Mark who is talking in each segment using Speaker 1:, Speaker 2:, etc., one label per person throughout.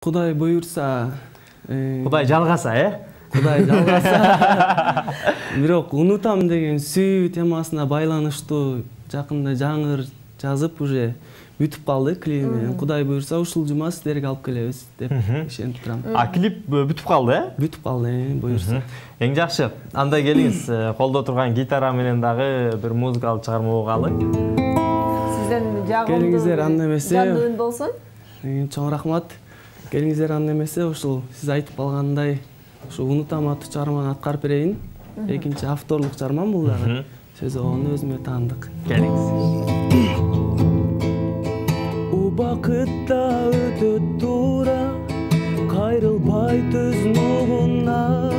Speaker 1: Кудай буйрса,
Speaker 2: Кудай жалгаса,
Speaker 1: Кудай жалгаса. Бирок унутам деген сүйүү темасына байланыштуу жакында жаңыр жазып уже бүтүп калды клип. Кудай буйрса ушул жума сиздерге алып келебиз деп ишенип турам.
Speaker 2: Клип бүтүп калды,
Speaker 1: Бүтүп калды, буйрса.
Speaker 2: Эң жакшы. Анда келиңиз, колдо турган гитара менен дагы бир музыкалык чыгарма болгалы.
Speaker 3: Сиздердин жагымдуу.
Speaker 1: Келиңиздер, анда эмесе.
Speaker 3: Жандуу үн болсун.
Speaker 1: Чоң рахмат. Келиңиздер, анда эмесе ушул сиз айтып калгандай ушу унутам аттуу чыгарманы аткарып берейин. Экинчи авторлук чыгармам бул дагы. Сөз ону өзүмө таандык.
Speaker 2: Келиңиз.
Speaker 1: Убакытта өтөт туура, кайрылбай түз нугуна.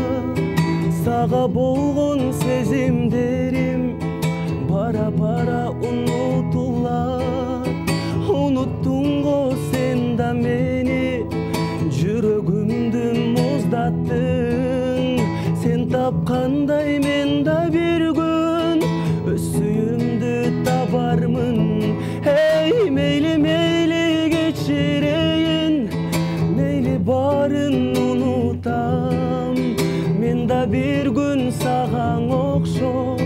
Speaker 1: Сага болгон сезимдерим бара-бара унутулат. Унуттуң го сен да мени, жүрөгүмдү муздаттың. Сен тапкандай мен да бир күн өз сүйүмдү табармын. Эй, мейли мейли кечирейин, мейли барын унутам. Мен да бир күн сагаң окшоп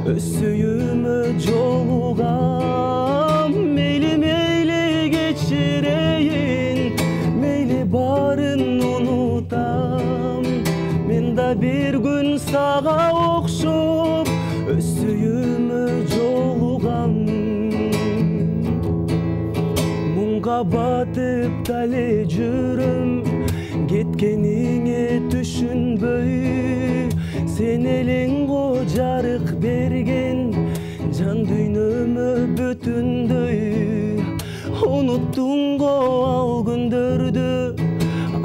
Speaker 1: өз сүйүмө жолугам. Мейли мейли кечирейин, мейли барын унутам. Мен да бир күн сага окшоп өз сүйүмө жолугам. Муңга батып дале жүрөм, кеткениңе түшүнбөй. Сен элең го жарык берген жан дүйнөмө бүтүндөй. Унуттуң го ал күндөрдү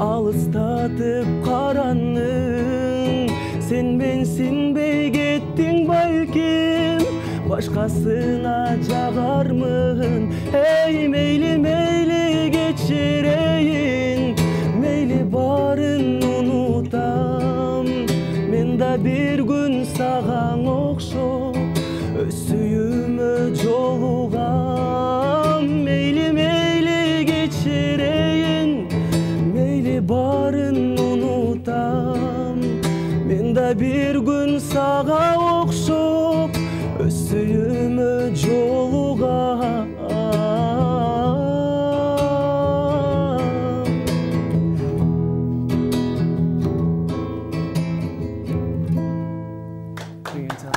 Speaker 1: алыстатып караның. Сен менсинбей кеттиң балким, башкасына жагармын. Эй, мейли мейли кечирейин, мейли барын унутам. Мен да бир күн сагаң окшоп өз сүйүмө жолугам. Мейли мейли кечирейин, мейли барын унутам. Мен да бир күн сага окшоп өз сүйүмө жолугам.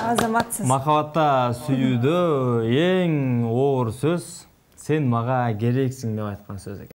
Speaker 3: Азаматсыз.
Speaker 2: Махабатта сүйүүдө эң оор сөз сен мага керексиң деп айткан сөз экен.